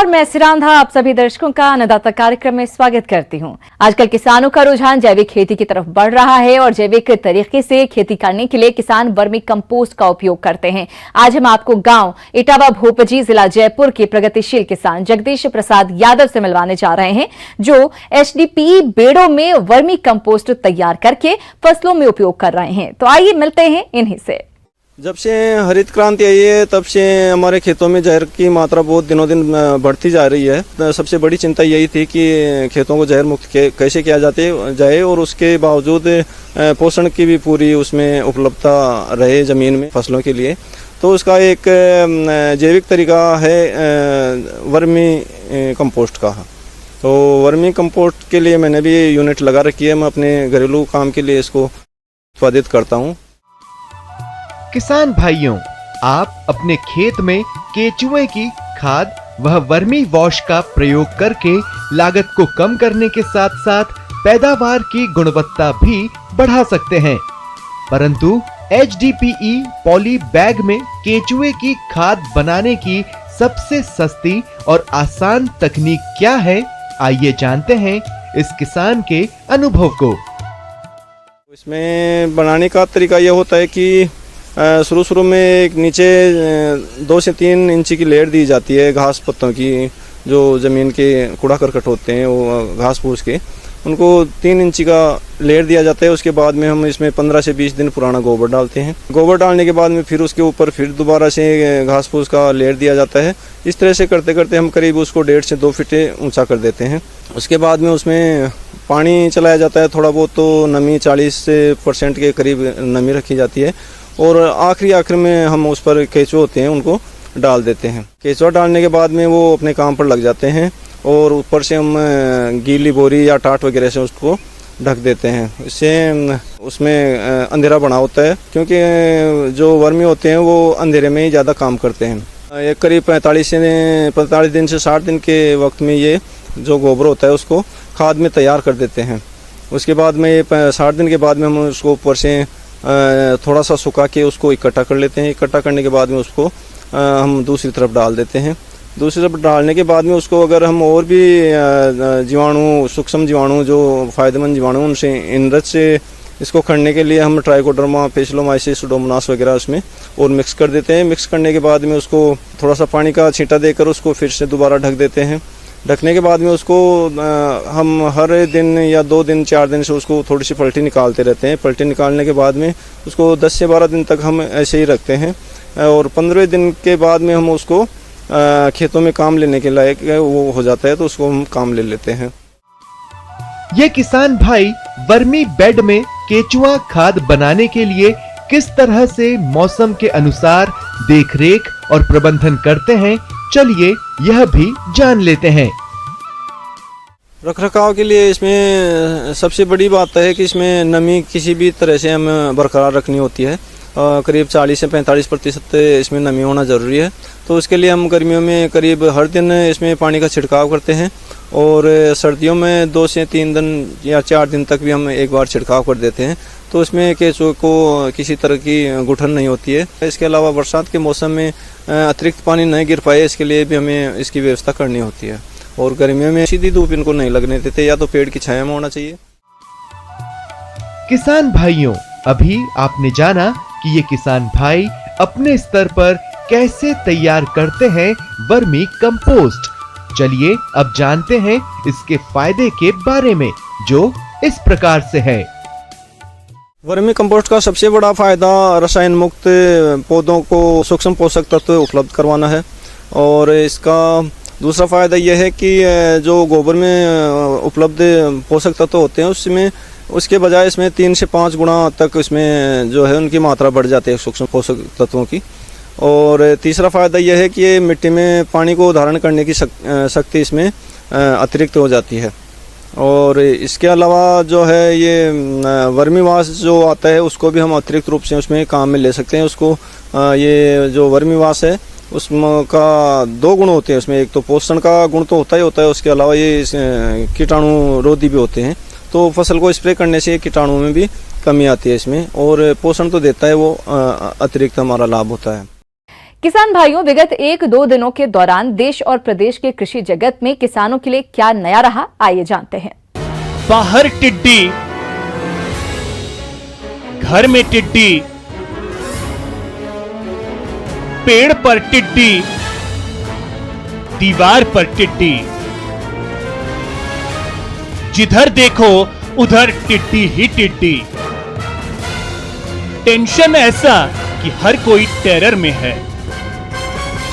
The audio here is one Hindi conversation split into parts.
नमस्कार, मैं सिरांधा आप सभी दर्शकों का अन्नदाता कार्यक्रम में स्वागत करती हूं। आजकल किसानों का रुझान जैविक खेती की तरफ बढ़ रहा है और जैविक तरीके से खेती करने के लिए किसान वर्मी कंपोस्ट का उपयोग करते हैं। आज हम आपको गांव इटावा भोपजी, जिला जयपुर के प्रगतिशील किसान जगदीश प्रसाद यादव से मिलवाने जा रहे हैं, जो एचडीपी बेड़ों में वर्मी कंपोस्ट तैयार करके फसलों में उपयोग कर रहे हैं। तो आइए मिलते हैं इन्हीं से। जब से हरित क्रांति आई है तब से हमारे खेतों में जहर की मात्रा बहुत दिनों दिन बढ़ती जा रही है। सबसे बड़ी चिंता यही थी कि खेतों को जहर मुक्त कैसे किया जाए और उसके बावजूद पोषण की भी पूरी उसमें उपलब्धता रहे ज़मीन में फसलों के लिए। तो उसका एक जैविक तरीका है वर्मी कंपोस्ट का। तो वर्मी कंपोस्ट के लिए मैंने भी यूनिट लगा रखी है। मैं अपने घरेलू काम के लिए इसको उत्पादित करता हूँ। किसान भाइयों, आप अपने खेत में केचुए की खाद वह वर्मी वॉश का प्रयोग करके लागत को कम करने के साथ साथ पैदावार की गुणवत्ता भी बढ़ा सकते हैं। परंतु एचडीपीई पॉली बैग में केचुए की खाद बनाने की सबसे सस्ती और आसान तकनीक क्या है, आइए जानते हैं इस किसान के अनुभव को। इसमें बनाने का तरीका यह होता है कि शुरू में एक नीचे 2 से 3 इंच की लेयर दी जाती है घास पत्तों की। जो ज़मीन के कूड़ा करकट होते हैं वो घास फूस के, उनको 3 इंच का लेयर दिया जाता है। उसके बाद में हम इसमें 15 से 20 दिन पुराना गोबर डालते हैं। गोबर डालने के बाद में फिर उसके ऊपर फिर दोबारा से घास फूस का लेयर दिया जाता है। इस तरह से करते करते हम करीब उसको 1.5 से 2 फीट ऊंचा कर देते हैं। उसके बाद में उसमें पानी चलाया जाता है। थोड़ा बहुत तो नमी 40% के करीब नमी रखी जाती है और आखिरी में हम उस पर केचुए होते हैं उनको डाल देते हैं। केचुआ डालने के बाद में वो अपने काम पर लग जाते हैं और ऊपर से हम गीली बोरी या टाट वगैरह से उसको ढक देते हैं। इससे उसमें अंधेरा बना होता है, क्योंकि जो वर्मी होते हैं वो अंधेरे में ही ज़्यादा काम करते हैं। ये करीब 45 दिन से 60 दिन के वक्त में ये जो गोबर होता है उसको खाद में तैयार कर देते हैं। उसके बाद में 60 दिन के बाद में हम उसको ऊपर से थोड़ा सा सुखा के उसको इकट्ठा कर लेते हैं। इकट्ठा करने के बाद में उसको हम दूसरी तरफ डाल देते हैं। दूसरी तरफ डालने के बाद में उसको अगर हम और भी जीवाणु, सूक्ष्म जीवाणु जो फ़ायदेमंद जीवाणु, उनसे इनरच से इसको खड़ने के लिए हम ट्राइकोडर्मा, पेसिलोमाइसिस, सुडोमोनास वगैरह उसमें और मिक्स कर देते हैं। मिक्स करने के बाद में उसको थोड़ा सा पानी का छींटा देकर उसको फिर से दोबारा ढक देते हैं। ढकने के बाद में उसको हम हर दिन या 2 दिन 4 दिन से उसको थोड़ी सी पलटी निकालते रहते हैं। पलटी निकालने के बाद में उसको 10 से 12 दिन तक हम ऐसे ही रखते हैं और 15वें दिन के बाद में हम उसको खेतों में काम लेने के लायक वो हो जाता है, तो उसको हम काम ले लेते हैं। ये किसान भाई वर्मी बेड में केचुआ खाद बनाने के लिए किस तरह से मौसम के अनुसार देखरेख और प्रबंधन करते हैं, चलिए यह भी जान लेते हैं। रखरखाव के लिए इसमें सबसे बड़ी बात है कि इसमें नमी किसी भी तरह से हमें बरकरार रखनी होती है। करीब 40 से 45% इसमें नमी होना ज़रूरी है। तो उसके लिए हम गर्मियों में करीब हर दिन इसमें पानी का छिड़काव करते हैं और सर्दियों में 2 से 3 दिन या 4 दिन तक भी हम एक बार छिड़काव कर देते हैं। तो इसमें केचुए को किसी तरह की गुठन नहीं होती है। इसके अलावा बरसात के मौसम में अतिरिक्त पानी नहीं गिर पाए, इसके लिए भी हमें इसकी व्यवस्था करनी होती है। और गर्मियों में सीधी धूप इनको नहीं लगने देते, या तो पेड़ की छाया में होना चाहिए। किसान भाइयों, अभी आपने जाना कि ये किसान भाई अपने स्तर पर कैसे तैयार करते हैं वर्मी कंपोस्ट। चलिए अब जानते हैं इसके फायदे के बारे में, जो इस प्रकार से है। वर्मी कंपोस्ट का सबसे बड़ा फायदा रसायन मुक्त पौधों को सूक्ष्म पोषक तत्व उपलब्ध करवाना है। और इसका दूसरा फायदा यह है कि जो गोबर में उपलब्ध पोषक तत्व होते हैं उसमें उसके बजाय इसमें 3 से 5 गुना तक इसमें जो है उनकी मात्रा बढ़ जाती है सूक्ष्म पोषक तत्वों की। और तीसरा फायदा यह है कि ये मिट्टी में पानी को धारण करने की शक्ति इसमें अतिरिक्त हो जाती है। और इसके अलावा जो है ये वर्मी वाश जो आता है उसको भी हम अतिरिक्त रूप से उसमें काम में ले सकते हैं। उसको ये जो वर्मी वाश है उसका 2 गुण होते हैं उसमें। एक तो पोषण का गुण तो होता है, उसके अलावा ये कीटाणु रोधी भी होते हैं। तो फसल को स्प्रे करने से कीटाणुओं में भी कमी आती है इसमें, और पोषण तो देता है वो, अतिरिक्त हमारा लाभ होता है। किसान भाइयों, विगत 1-2 दिनों के दौरान देश और प्रदेश के कृषि जगत में किसानों के लिए क्या नया रहा, आइए जानते हैं। बाहर टिड्डी, घर में टिड्डी, पेड़ पर टिड्डी, दीवार पर टिड्डी, जिधर देखो उधर टिड्डी ही टिड्डी। टेंशन ऐसा कि हर कोई टेरर में है।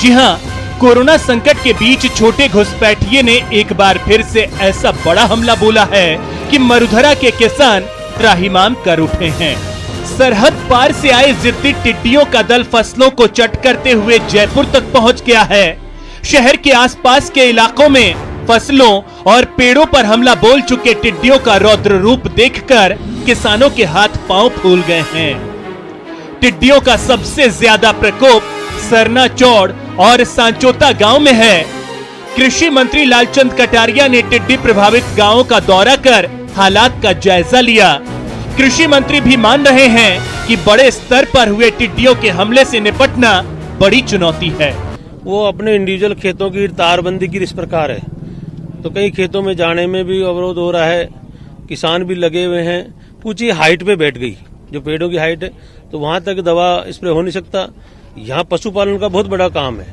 जी हां, कोरोना संकट के बीच छोटे घुसपैठिए ने एक बार फिर से ऐसा बड़ा हमला बोला है कि मरुधरा के किसान त्राहिमाम कर उठे हैं। सरहद पार से आए जिद्दी टिड्डियों का दल फसलों को चट करते हुए जयपुर तक पहुंच गया है। शहर के आसपास के इलाकों में फसलों और पेड़ों पर हमला बोल चुके टिड्डियों का रौद्र रूप देखकर किसानों के हाथ पांव फूल गए हैं। टिड्डियों का सबसे ज्यादा प्रकोप सरना चौड़ और सांचोता गांव में है। कृषि मंत्री लालचंद कटारिया ने टिड्डी प्रभावित गांवों का दौरा कर हालात का जायजा लिया। कृषि मंत्री भी मान रहे हैं कि बड़े स्तर पर हुए टिड्डियों के हमले से निपटना बड़ी चुनौती है। वो अपने इंडिविजुअल खेतों की तारबंदी की इस प्रकार है, तो कई खेतों में जाने में भी अवरोध हो रहा है। किसान भी लगे हुए हैं। कुछ ही हाइट पे बैठ गई, जो पेड़ों की हाइट है, तो वहां तक दवा स्प्रे हो नहीं सकता। यहाँ पशुपालन का बहुत बड़ा काम है,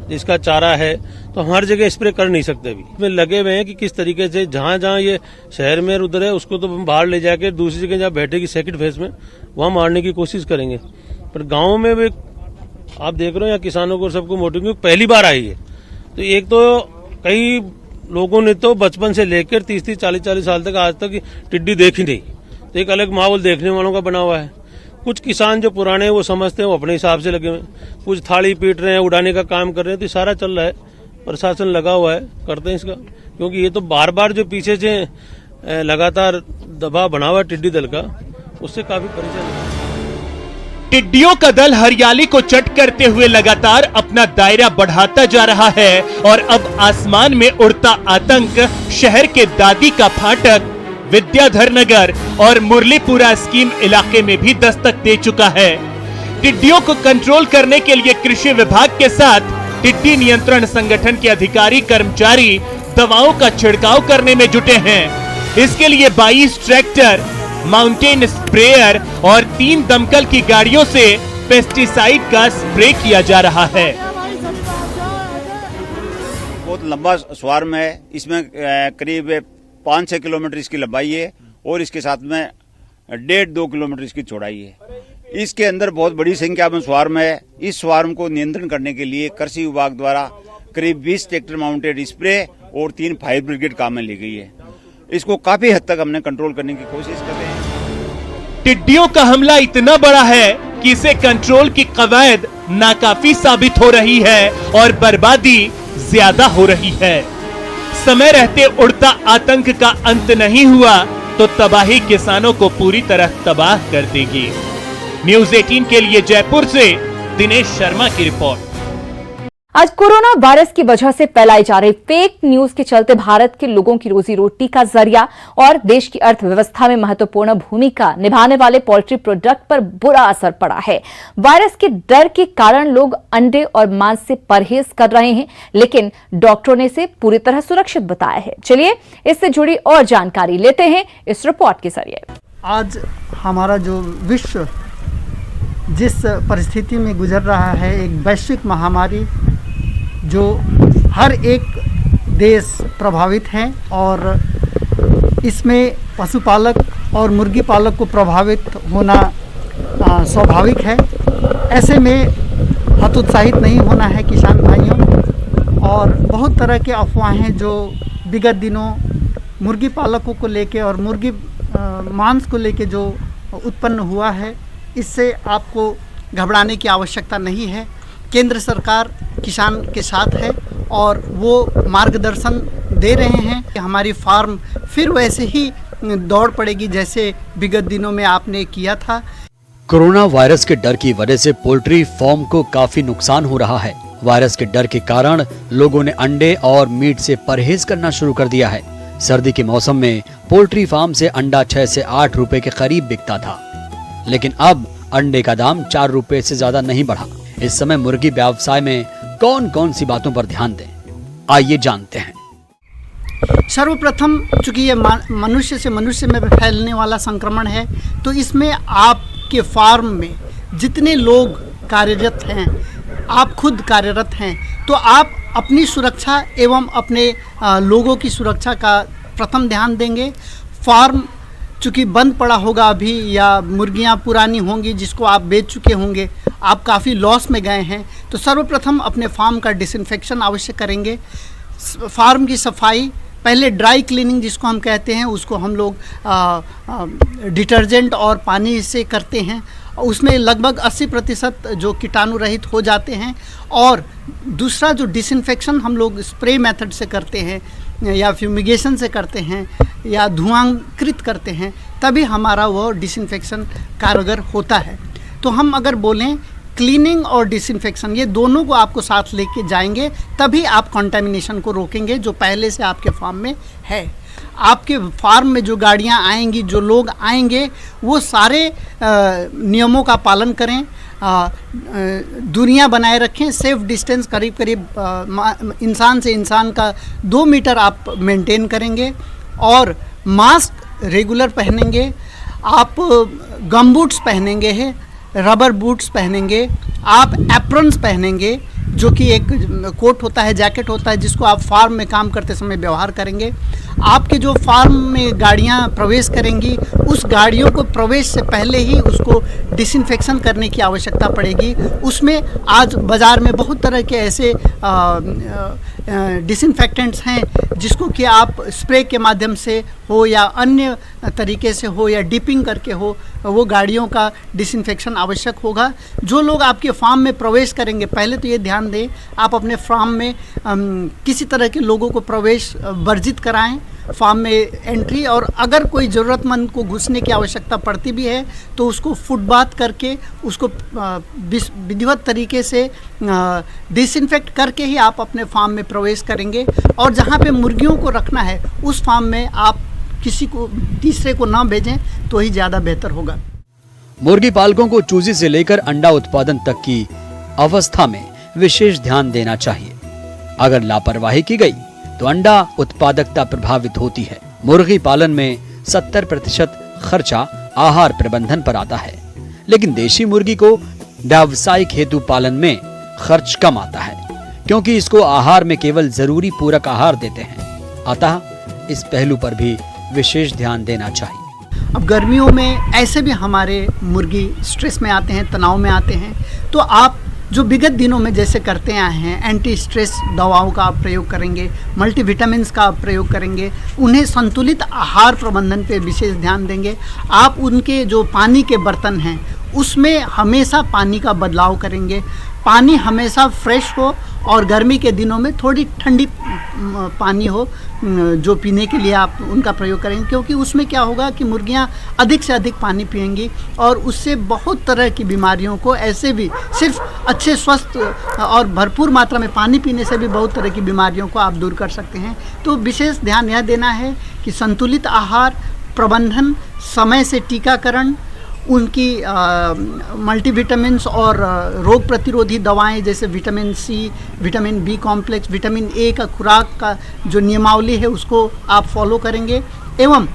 जिसका चारा है, तो हम हर जगह स्प्रे कर नहीं सकते। अभी इसमें लगे हुए हैं कि किस तरीके से जहाँ जहाँ ये शहर में उधर है, उसको तो हम बाहर ले जाके दूसरी जगह जहाँ बैठेगी सेकंड फेज में, वहाँ मारने की कोशिश करेंगे। पर गाँव में भी आप देख रहे हो, यहाँ किसानों को सबको मोटिंग पहली बार आई है। तो एक तो कई लोगों ने तो बचपन से लेकर 30-30, 40-40 साल तक आज तक टिड्डी देखी नहीं, तो एक अलग माहौल देखने वालों का बना हुआ है। कुछ किसान जो पुराने हैं वो समझते हैं, वो अपने हिसाब से लगे हुए हैं। कुछ थाली पीट रहे हैं, उड़ाने का काम कर रहे हैं, तो सारा चल रहा है। प्रशासन लगा हुआ है, करते हैं इसका, क्योंकि ये तो बार बार जो पीछे से लगातार दबाव बना हुआ टिड्डी दल का, उससे काफी परेशान है। टिड्डियों का दल हरियाली को चट करते हुए लगातार अपना दायरा बढ़ाता जा रहा है और अब आसमान में उड़ता आतंक शहर के दादी का फाटक, विद्याधर नगर और मुरलीपुरा स्कीम इलाके में भी दस्तक दे चुका है। टिड्डियों को कंट्रोल करने के लिए कृषि विभाग के साथ टिड्डी नियंत्रण संगठन के अधिकारी कर्मचारी दवाओं का छिड़काव करने में जुटे हैं। इसके लिए 22 ट्रैक्टर, माउंटेन स्प्रेयर और 3 दमकल की गाड़ियों से पेस्टिसाइड का स्प्रे किया जा रहा है। बहुत लंबा स्वार्म है, इसमें करीब 5-6 किलोमीटर इसकी लंबाई है और इसके साथ में 1.5-2 किलोमीटर इसकी चौड़ाई है। इसके अंदर बहुत बड़ी संख्या में स्वार्म है। इस स्वार्म को नियंत्रण करने के लिए कृषि विभाग द्वारा करीब 20 ट्रैक्टर माउंटेड स्प्रे और 3 फायर ब्रिगेड काम में ली गई है। इसको काफी हद तक हमने कंट्रोल करने की कोशिश कर रहे हैं। टिड्डियों का हमला इतना बड़ा है कि इसे कंट्रोल की कवायद नाकाफी साबित हो रही है और बर्बादी ज्यादा हो रही है। समय रहते उड़ता आतंक का अंत नहीं हुआ तो तबाही किसानों को पूरी तरह तबाह कर देगी। न्यूज़ 18 के लिए जयपुर से दिनेश शर्मा की रिपोर्ट। आज कोरोना वायरस की वजह से फैलाई जा रही फेक न्यूज के चलते भारत के लोगों की रोजी रोटी का जरिया और देश की अर्थव्यवस्था में महत्वपूर्ण भूमिका निभाने वाले पोल्ट्री प्रोडक्ट पर बुरा असर पड़ा है। वायरस के डर के कारण लोग अंडे और मांस से परहेज कर रहे हैं, लेकिन डॉक्टरों ने इसे पूरी तरह सुरक्षित बताया है। चलिए इससे जुड़ी और जानकारी लेते हैं इस रिपोर्ट के जरिए। आज हमारा जो विश्व जिस परिस्थिति में गुजर रहा है, एक वैश्विक महामारी जो हर एक देश प्रभावित हैं और इसमें पशुपालक और मुर्गी पालक को प्रभावित होना स्वाभाविक है। ऐसे में हतोत्साहित नहीं होना है किसान भाइयों। और बहुत तरह के अफवाहें जो विगत दिनों मुर्गी पालकों को लेके और मुर्गी मांस को लेके जो उत्पन्न हुआ है, इससे आपको घबराने की आवश्यकता नहीं है। केंद्र सरकार किसान के साथ है और वो मार्गदर्शन दे रहे हैं कि हमारी फार्म फिर वैसे ही दौड़ पड़ेगी जैसे विगत दिनों में आपने किया था। कोरोना वायरस के डर की वजह से पोल्ट्री फार्म को काफी नुकसान हो रहा है। वायरस के डर के कारण लोगों ने अंडे और मीट से परहेज करना शुरू कर दिया है। सर्दी के मौसम में पोल्ट्री फार्म से अंडा 6 से 8 रुपए के करीब बिकता था, लेकिन अब अंडे का दाम 4 रुपए से ज्यादा नहीं बढ़ा। इस समय मुर्गी व्यवसाय में कौन कौन सी बातों पर ध्यान दें, आइए जानते हैं। सर्वप्रथम चूंकि ये मनुष्य से मनुष्य में फैलने वाला संक्रमण है, तो इसमें आपके फार्म में जितने लोग कार्यरत हैं, आप खुद कार्यरत हैं, तो आप अपनी सुरक्षा एवं अपने लोगों की सुरक्षा का प्रथम ध्यान देंगे। फार्म चूँकि बंद पड़ा होगा अभी, या मुर्गियां पुरानी होंगी जिसको आप बेच चुके होंगे, आप काफ़ी लॉस में गए हैं, तो सर्वप्रथम अपने फार्म का डिसइंफेक्शन अवश्य करेंगे। फार्म की सफाई पहले ड्राई क्लीनिंग जिसको हम कहते हैं, उसको हम लोग डिटर्जेंट और पानी से करते हैं। उसमें लगभग 80% जो कीटाणु रहित हो जाते हैं। और दूसरा जो डिसइंफेक्शन हम लोग स्प्रे मेथड से करते हैं या फ्यूमिगेशन से करते हैं या धुआंकृत करते हैं, तभी हमारा वो डिसइंफेक्शन कारगर होता है। तो हम अगर बोलें क्लीनिंग और डिसइंफेक्शन, ये दोनों को आपको साथ लेके जाएंगे, तभी आप कंटामिनेशन को रोकेंगे जो पहले से आपके फार्म में है। आपके फार्म में जो गाड़ियां आएंगी, जो लोग आएंगे, वो सारे नियमों का पालन करें, दूरियां बनाए रखें, सेफ डिस्टेंस करीब करीब इंसान से इंसान का 2 मीटर आप मेंटेन करेंगे, और मास्क रेगुलर पहनेंगे, आप गमबूट्स पहनेंगे हैं, रबर बूट्स पहनेंगे, आप एप्रन्स पहनेंगे जो कि एक कोट होता है, जैकेट होता है, जिसको आप फार्म में काम करते समय व्यवहार करेंगे। आपके जो फार्म में गाड़ियां प्रवेश करेंगी, उस गाड़ियों को प्रवेश से पहले ही उसको डिसइंफेक्शन करने की आवश्यकता पड़ेगी। उसमें आज बाज़ार में बहुत तरह के ऐसे डिसइंफेक्टेंट्स हैं जिसको कि आप स्प्रे के माध्यम से हो या अन्य तरीके से हो या डिपिंग करके हो, वो गाड़ियों का डिसइंफेक्शन आवश्यक होगा। जो लोग आपके फार्म में प्रवेश करेंगे, पहले तो ये ध्यान दें आप अपने फार्म में किसी तरह के लोगों को प्रवेश वर्जित कराएं फार्म में एंट्री, और अगर कोई ज़रूरतमंद को घुसने की आवश्यकता पड़ती भी है तो उसको फुटबाथ करके उसको विधिवत तरीके से डिसइंफेक्ट करके ही आप अपने फार्म में प्रवेश करेंगे। और जहाँ पे मुर्गियों को रखना है उस फार्म में आप किसी को तीसरे को ना भेजें तो ही ज़्यादा बेहतर होगा। मुर्गी पालकों को चूजी से लेकर अंडा उत्पादन तक की अवस्था में विशेष ध्यान देना चाहिए। अगर लापरवाही की गई तो अंडा उत्पादकता प्रभावित होती है। मुर्गी पालन में 70% खर्चा आहार प्रबंधन पर आता है, लेकिन देशी मुर्गी को व्यावसायिक हेतु पालन में खर्च कम आता है, क्योंकि इसको आहार में केवल जरूरी पूरक आहार देते हैं। अतः इस पहलू पर भी विशेष ध्यान देना चाहिए। अब गर्मियों में ऐसे भी हमारे मुर्गी स्ट्रेस में आते हैं, तनाव में आते हैं, तो आप जो विगत दिनों में जैसे करते आए हैं, एंटी स्ट्रेस दवाओं का आप प्रयोग करेंगे, मल्टीविटामिन्स का आप प्रयोग करेंगे, उन्हें संतुलित आहार प्रबंधन पे विशेष ध्यान देंगे। आप उनके जो पानी के बर्तन हैं उसमें हमेशा पानी का बदलाव करेंगे, पानी हमेशा फ्रेश हो, और गर्मी के दिनों में थोड़ी ठंडी पानी हो जो पीने के लिए आप उनका प्रयोग करेंगे, क्योंकि उसमें क्या होगा कि मुर्गियां अधिक से अधिक पानी पिएंगी और उससे बहुत तरह की बीमारियों को, ऐसे भी सिर्फ अच्छे स्वस्थ और भरपूर मात्रा में पानी पीने से भी बहुत तरह की बीमारियों को आप दूर कर सकते हैं। तो विशेष ध्यान यह देना है कि संतुलित आहार प्रबंधन, समय से टीकाकरण, उनकी मल्टीविटामिन्स और रोग प्रतिरोधी दवाएं जैसे vitamin C, vitamin B complex, vitamin A का खुराक का जो नियमावली है उसको आप फॉलो करेंगे, एवं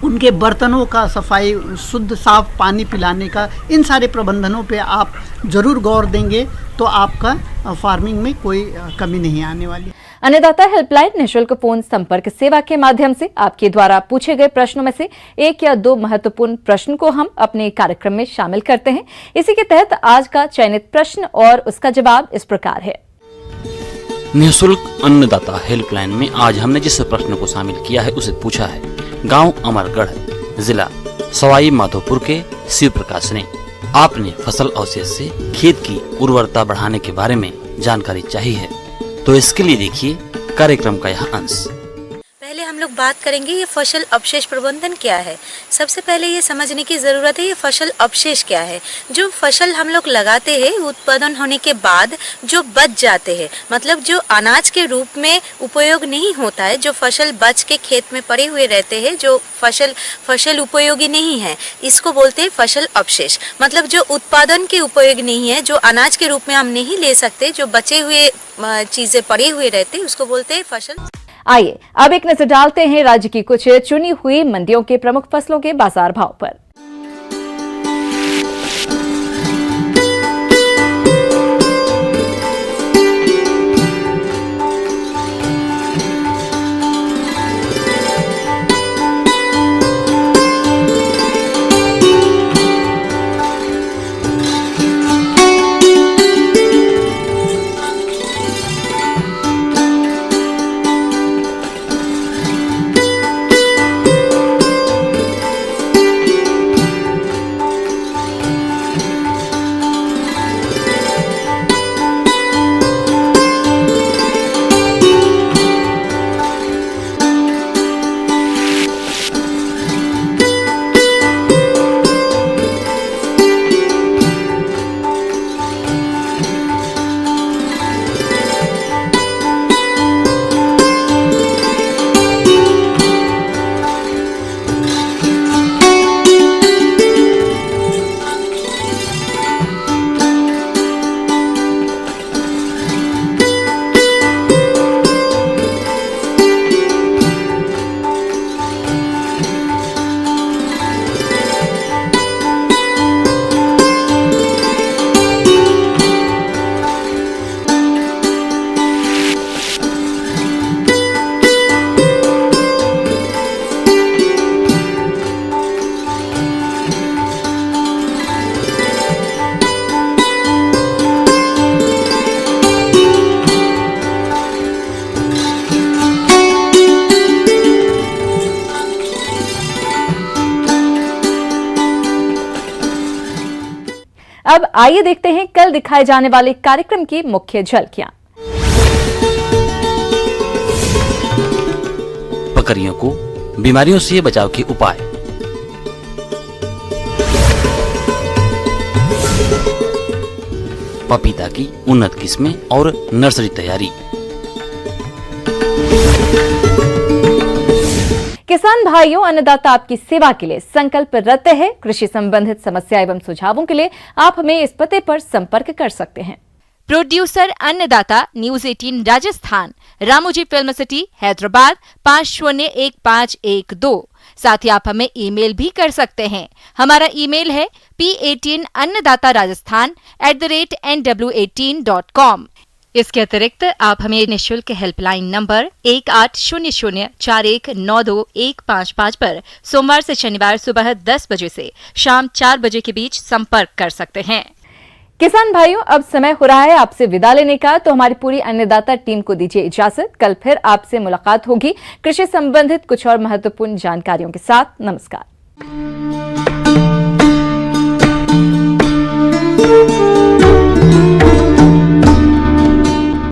उनके बर्तनों का सफाई, शुद्ध साफ पानी पिलाने का, इन सारे प्रबंधनों पे आप ज़रूर गौर देंगे तो आपका फार्मिंग में कोई कमी नहीं आने वाली। अन्नदाता हेल्पलाइन निःशुल्क फोन संपर्क सेवा के माध्यम से आपके द्वारा पूछे गए प्रश्नों में से 1 या 2 महत्वपूर्ण प्रश्न को हम अपने कार्यक्रम में शामिल करते हैं। इसी के तहत आज का चयनित प्रश्न और उसका जवाब इस प्रकार है। निःशुल्क अन्नदाता हेल्पलाइन में आज हमने जिस प्रश्न को शामिल किया है उसे पूछा है गांव अमरगढ़, जिला सवाई माधोपुर के शिव प्रकाश ने। आपने फसल अवशेष से खेत की उर्वरता बढ़ाने के बारे में जानकारी चाहिए है, तो इसके लिए देखिए कार्यक्रम का यह अंश। पहले हम लोग बात करेंगे ये फसल अवशेष प्रबंधन क्या है। सबसे पहले ये समझने की ज़रूरत है ये फसल अवशेष क्या है। जो फसल हम लोग लगाते हैं उत्पादन होने के बाद जो बच जाते हैं, मतलब जो अनाज के रूप में उपयोग नहीं होता है, जो फसल बच के खेत में पड़े हुए रहते हैं, जो फसल उपयोगी नहीं है, इसको बोलते हैं फसल अवशेष। मतलब जो उत्पादन के उपयोग नहीं है, जो अनाज के रूप में हम नहीं ले सकते, जो बचे हुए चीजें पड़े हुए रहते हैं, उसको बोलते हैं फसल। आइए अब एक नजर डालते हैं राज्य की कुछ चुनी हुई मंडियों के प्रमुख फसलों के बाजार भाव पर। अब आइए देखते हैं कल दिखाए जाने वाले कार्यक्रम की मुख्य झलकियां। बकरियों को बीमारियों से बचाव के उपाय, पपीता की उन्नत किस्में और नर्सरी तैयारी, किसान भाइयों, अन्नदाता आपकी सेवा के लिए संकल्परत है। कृषि संबंधित समस्या एवं सुझावों के लिए आप हमें इस पते पर संपर्क कर सकते हैं। प्रोड्यूसर अन्नदाता, news 18 Rajasthan, Ramoji film city, Hyderabad 501512। साथ ही आप हमें ईमेल भी कर सकते हैं। हमारा ईमेल है p18अन्नदाता-राजस्थान@nw18.com। इसके अतिरिक्त आप हमें निःशुल्क हेल्पलाइन नंबर 180041921555 पर सोमवार से शनिवार सुबह 10 बजे से शाम 4 बजे के बीच संपर्क कर सकते हैं। किसान भाइयों, अब समय हो रहा है आपसे विदा लेने का, तो हमारी पूरी अन्नदाता टीम को दीजिए इजाजत। कल फिर आपसे मुलाकात होगी कृषि संबंधित कुछ और महत्वपूर्ण जानकारियों के साथ। नमस्कार।